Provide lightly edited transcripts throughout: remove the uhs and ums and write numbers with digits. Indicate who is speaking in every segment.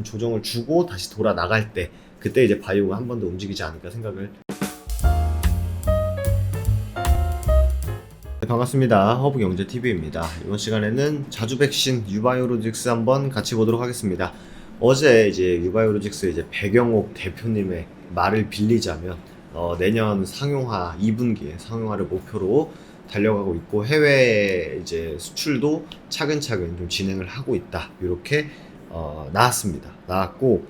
Speaker 1: 조정을 주고 다시 돌아 나갈 때 그때 이제 바이오가 한 번 더 움직이지 않을까 생각을. 네, 반갑습니다. 허브경제TV입니다. 이번 시간에는 자주백신 유바이오로직스 한번 같이 보도록 하겠습니다. 어제 이제 유바이오로직스 이제 백영옥 대표님의 말을 빌리자면 내년 상용화 2분기에 상용화를 목표로 달려가고 있고 해외 이제 수출도 차근차근 좀 진행을 하고 있다. 이렇게 나왔고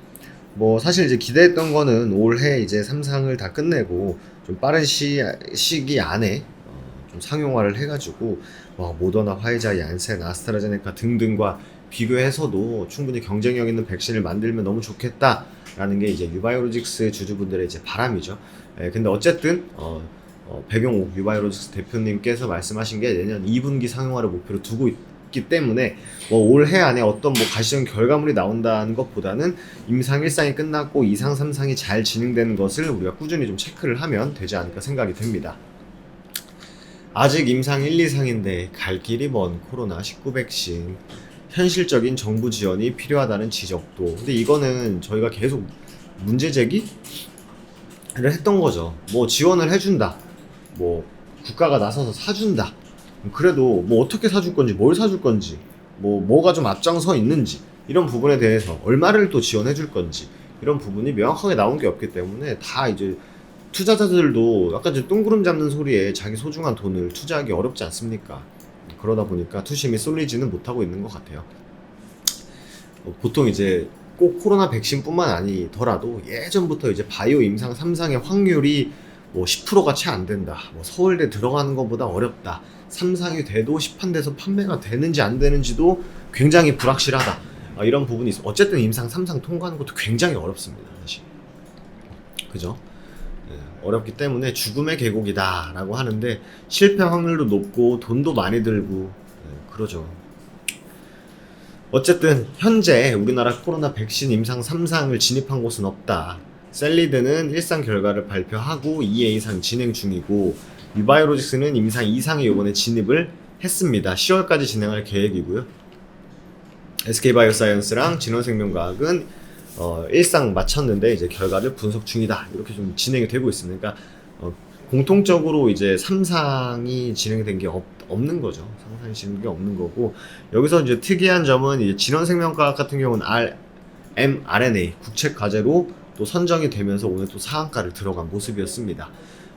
Speaker 1: 뭐 사실 이제 기대했던 거는 올해 이제 3상을 다 끝내고 좀 빠른 시기 안에 좀 상용화를 해가지고 모더나, 화이자, 얀센, 아스트라제네카 등등과 비교해서도 충분히 경쟁력 있는 백신을 만들면 너무 좋겠다라는 게 이제 유바이오로직스 주주분들의 이제 바람이죠. 근데 어쨌든 백용옥 유바이오로직스 대표님께서 말씀하신 게 내년 2분기 상용화를 목표로 두고 있기 때문에 올해 안에 어떤 가시적 결과물이 나온다는 것보다는 임상 1상이 끝났고 2상, 3상이 잘 진행되는 것을 우리가 꾸준히 좀 체크를 하면 되지 않을까 생각이 됩니다. 아직 임상 1, 2상인데 갈 길이 먼 코로나19 백신, 현실적인 정부 지원이 필요하다는 지적도. 근데 이거는 저희가 계속 문제 제기를 했던 거죠. 지원을 해준다. 국가가 나서서 사준다. 그래도 어떻게 사줄 건지, 뭘 사줄 건지, 뭐가 좀 앞장서 있는지, 이런 부분에 대해서 얼마를 또 지원해 줄 건지, 이런 부분이 명확하게 나온 게 없기 때문에 다 이제 투자자들도 약간 좀 뜬구름 잡는 소리에 자기 소중한 돈을 투자하기 어렵지 않습니까? 그러다 보니까 투심이 쏠리지는 못하고 있는 것 같아요. 보통 이제 꼭 코로나 백신뿐만 아니더라도 예전부터 이제 바이오 임상 3상의 확률이 10%가 채 안 된다. 서울대 들어가는 것보다 어렵다. 3상이 돼도 시판돼서 판매가 되는지 안 되는지도 굉장히 불확실하다. 이런 부분이 있어. 어쨌든 임상 3상 통과하는 것도 굉장히 어렵습니다. 사실. 그죠? 어렵기 때문에 죽음의 계곡이다 라고 하는데 실패 확률도 높고 돈도 많이 들고 그러죠. 어쨌든 현재 우리나라 코로나 백신 임상 3상을 진입한 곳은 없다. 셀리드는 1상 결과를 발표하고 2회 이상 진행 중이고 유바이오로직스는 임상 2상에 이번에 진입을 했습니다. 10월까지 진행할 계획이고요. SK바이오사이언스랑 진원생명과학은 1상 마쳤는데 이제 결과를 분석 중이다. 이렇게 좀 진행이 되고 있습니다. 그러니까 공통적으로 이제 3상이 진행된 게 없는 거죠. 3상이 진행된 게 없는 거고, 여기서 이제 특이한 점은 이제 진원생명과학 같은 경우는 mRNA 국책 과제로 또 선정이 되면서 오늘 또 사항과를 들어간 모습이었습니다.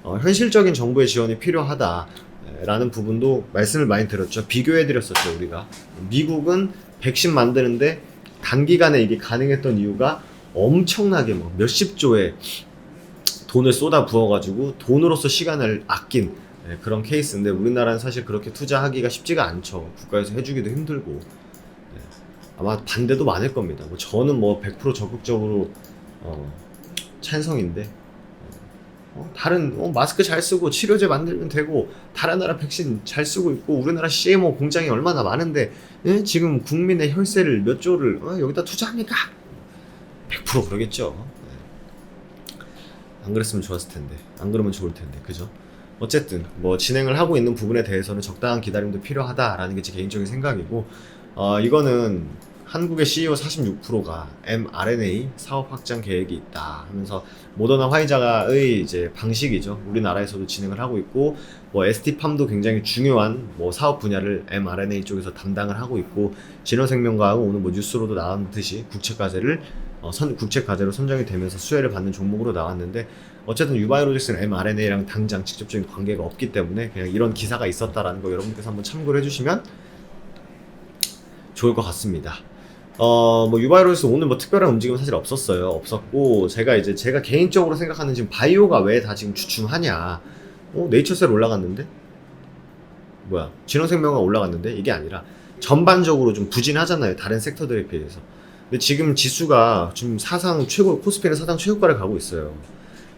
Speaker 1: 현실적인 정부의 지원이 필요하다라는 부분도 말씀을 많이 드렸죠. 비교해드렸었죠, 우리가. 미국은 백신 만드는데 단기간에 이게 가능했던 이유가 엄청나게 몇십 조의 돈을 쏟아 부어가지고 돈으로서 시간을 아낀 그런 케이스인데, 우리나라는 사실 그렇게 투자하기가 쉽지가 않죠. 국가에서 해주기도 힘들고. 아마 반대도 많을 겁니다. 저는 100% 적극적으로 찬성인데, 다른 마스크 잘 쓰고 치료제 만들면 되고 다른 나라 백신 잘 쓰고 있고 우리나라 CMO 공장이 얼마나 많은데 지금 국민의 혈세를 몇 조를 여기다 투자합니까? 100% 그러겠죠. 안 그랬으면 좋았을 텐데, 안 그러면 좋을 텐데, 그죠? 어쨌든 진행을 하고 있는 부분에 대해서는 적당한 기다림도 필요하다라는 게 제 개인적인 생각이고, 이거는 한국의 CEO 46%가 mRNA 사업 확장 계획이 있다 하면서 모더나, 화이자의 이제 방식이죠. 우리나라에서도 진행을 하고 있고, ST팜도 굉장히 중요한 사업 분야를 mRNA 쪽에서 담당을 하고 있고, 진원생명과학은 오늘 뉴스로도 나왔듯이 국책 과제로 선정이 되면서 수혜를 받는 종목으로 나왔는데, 어쨌든 유바이오로직스는 mRNA랑 당장 직접적인 관계가 없기 때문에 그냥 이런 기사가 있었다라는 거 여러분께서 한번 참고를 해주시면 좋을 것 같습니다. 유바이오로직스 오늘 특별한 움직임은 사실 없었고, 제가 개인적으로 생각하는 지금 바이오가 왜 다 지금 주춤하냐. 네이처셀 올라갔는데? 진원생명과 올라갔는데? 이게 아니라 전반적으로 좀 부진하잖아요. 다른 섹터들에 비해서. 근데 지금 지수가 지금 사상 최고, 코스피는 사상 최고가를 가고 있어요.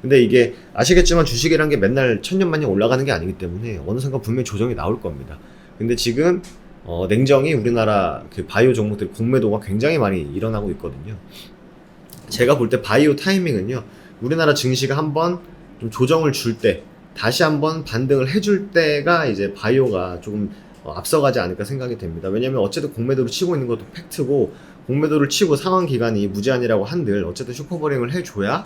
Speaker 1: 근데 이게 아시겠지만 주식이란 게 맨날 천년만년 올라가는 게 아니기 때문에 어느 순간 분명히 조정이 나올 겁니다. 근데 지금 냉정히 우리나라 그 바이오 종목들 공매도가 굉장히 많이 일어나고 있거든요. 제가 볼 때 바이오 타이밍은요, 우리나라 증시가 한번 좀 조정을 줄 때, 다시 한번 반등을 해줄 때가 이제 바이오가 조금 앞서가지 않을까 생각이 됩니다. 왜냐면 어쨌든 공매도로 치고 있는 것도 팩트고, 공매도를 치고 상환 기간이 무제한이라고 한들 어쨌든 슈퍼버링을 해줘야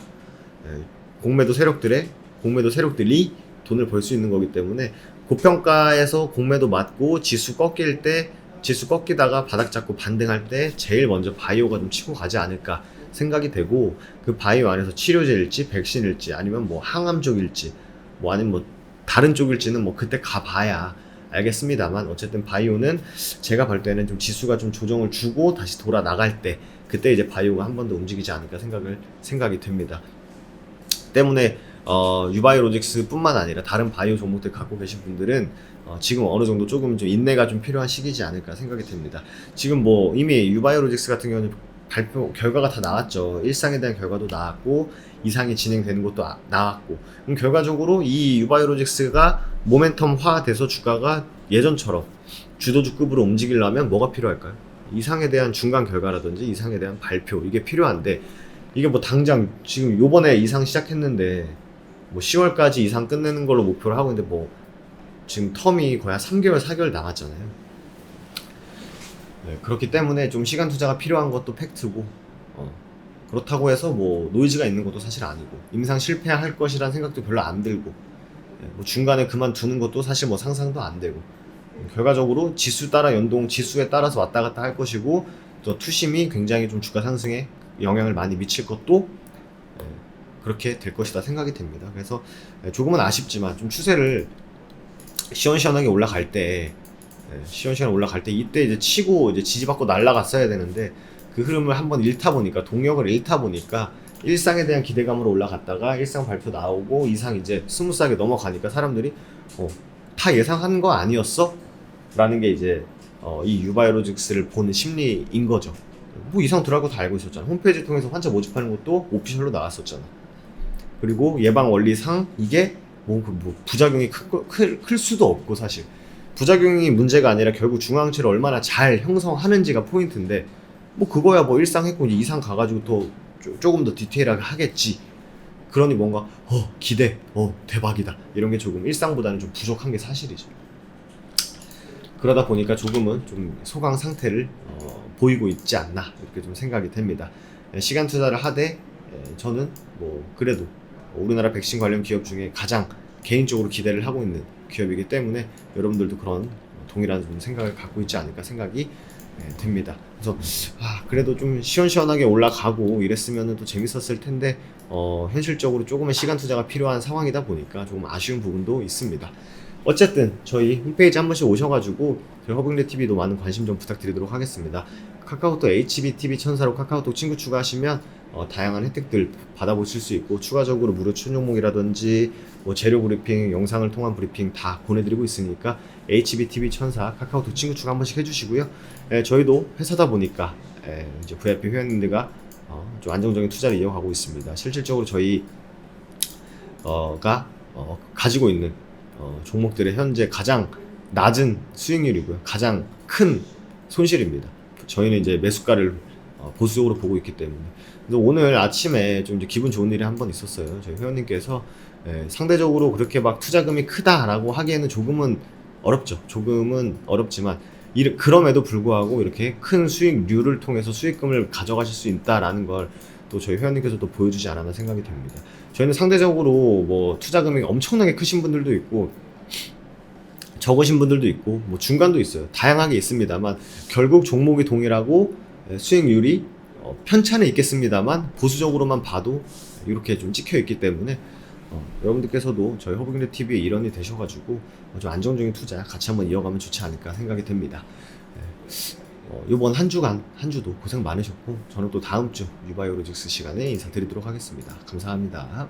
Speaker 1: 공매도 세력들이 돈을 벌 수 있는 거기 때문에 고평가에서 공매도 맞고 지수 꺾일 때, 지수 꺾이다가 바닥 잡고 반등할 때 제일 먼저 바이오가 좀 치고 가지 않을까 생각이 되고, 그 바이오 안에서 치료제일지 백신일지 아니면 뭐 항암 쪽일지 뭐 아니면 뭐 다른 쪽일지는 뭐 그때 가봐야 알겠습니다만, 어쨌든 바이오는 제가 볼 때는 좀 지수가 좀 조정을 주고 다시 돌아 나갈 때, 그때 이제 바이오가 한 번 더 움직이지 않을까 생각이 됩니다. 때문에 유바이오로직스 뿐만 아니라 다른 바이오 종목들 갖고 계신 분들은 지금 어느 정도 조금 좀 인내가 좀 필요한 시기지 않을까 생각이 됩니다. 지금 뭐 이미 유바이오로직스 같은 경우는 발표 결과가 다 나왔죠. 1상에 대한 결과도 나왔고 2상이 진행되는 것도 나왔고, 그럼 결과적으로 이 유바이오로직스가 모멘텀화 돼서 주가가 예전처럼 주도주급으로 움직이려면 뭐가 필요할까요? 2상에 대한 중간 결과라든지 2상에 대한 발표, 이게 필요한데, 이게 뭐 당장 지금 요번에 2상 시작했는데 뭐 10월까지 2상 끝내는 걸로 목표를 하고 있는데, 뭐 지금 텀이 거의 한 3개월 4개월 남았잖아요. 네, 그렇기 때문에 좀 시간 투자가 필요한 것도 팩트고, 그렇다고 해서 뭐 노이즈가 있는 것도 사실 아니고, 임상 실패할 것이란 생각도 별로 안 들고, 뭐 중간에 그만두는 것도 사실 뭐 상상도 안 되고, 결과적으로 지수에 따라서 왔다 갔다 할 것이고, 또 투심이 굉장히 좀 주가 상승에 영향을 많이 미칠 것도 그렇게 될 것이다 생각이 됩니다. 그래서 조금은 아쉽지만 좀 추세를 시원시원하게 올라갈 때 이때 이제 치고 이제 지지받고 날아갔어야 되는데, 그 흐름을 한번 동력을 잃다 보니까 1상에 대한 기대감으로 올라갔다가 1상 발표 나오고 2상 이제 스무스하게 넘어가니까 사람들이 다 예상한 거 아니었어? 라는 게 이제 이 유바이오로직스를 보는 심리인 거죠. 뭐 이상 들어갈 거 다 알고 있었잖아. 홈페이지 통해서 환자 모집하는 것도 오피셜로 나왔었잖아. 그리고 예방 원리상 이게 뭐 부작용이 클 수도 없고, 사실 부작용이 문제가 아니라 결국 중앙체를 얼마나 잘 형성하는지가 포인트인데, 뭐 그거야 뭐 1상 했고 이제 2상 가가지고 또 조금 더 디테일하게 하겠지. 그러니 뭔가 기대, 대박이다 이런 게 조금 1상보다는 좀 부족한 게 사실이죠. 그러다 보니까 조금은 좀 소강 상태를 보이고 있지 않나 이렇게 좀 생각이 됩니다. 시간 투자를 하되 저는 뭐 그래도 우리나라 백신 관련 기업 중에 가장 개인적으로 기대를 하고 있는 기업이기 때문에 여러분들도 그런 동일한 좀 생각을 갖고 있지 않을까 생각이 됩니다. 그래서 그래도 좀 시원시원하게 올라가고 이랬으면 또 재밌었을 텐데, 현실적으로 조금은 시간 투자가 필요한 상황이다 보니까 조금 아쉬운 부분도 있습니다. 어쨌든 저희 홈페이지 한 번씩 오셔가지고 저희 허브인레TV도 많은 관심 좀 부탁드리도록 하겠습니다. 카카오톡 HBTV 천사로 카카오톡 친구 추가하시면 다양한 혜택들 받아보실 수 있고, 추가적으로 무료 추종목이라든지 뭐 재료 브리핑, 영상을 통한 브리핑 다 보내드리고 있으니까 HBTV 천사 카카오톡 친구 추가 한 번씩 해주시고요. 저희도 회사다 보니까 이제 VIP 회원님들과 좀 안정적인 투자를 이어가고 있습니다. 실질적으로 저희가 가지고 있는 종목들의 현재 가장 낮은 수익률이고요, 가장 큰 손실입니다. 저희는 이제 매수가를 보수적으로 보고 있기 때문에. 그래서 오늘 아침에 좀 이제 기분 좋은 일이 한 번 있었어요. 저희 회원님께서 상대적으로 그렇게 막 투자금이 크다라고 하기에는 조금은 어렵지만 그럼에도 불구하고 이렇게 큰 수익률을 통해서 수익금을 가져가실 수 있다라는 걸 또 저희 회원님께서 또 보여주지 않았나 생각이 됩니다. 저희는 상대적으로 뭐 투자금이 엄청나게 크신 분들도 있고 적으신 분들도 있고 뭐 중간도 있어요. 다양하게 있습니다만 결국 종목이 동일하고 수익률이 편차는 있겠습니다만 보수적으로만 봐도 이렇게 좀 찍혀 있기 때문에 여러분들께서도 저희 허브인레TV의 일원이 되셔가지고 좀 안정적인 투자 같이 한번 이어가면 좋지 않을까 생각이 됩니다. 이번 한 주도 고생 많으셨고, 저는 또 다음 주 유바이오로직스 시간에 인사드리도록 하겠습니다. 감사합니다.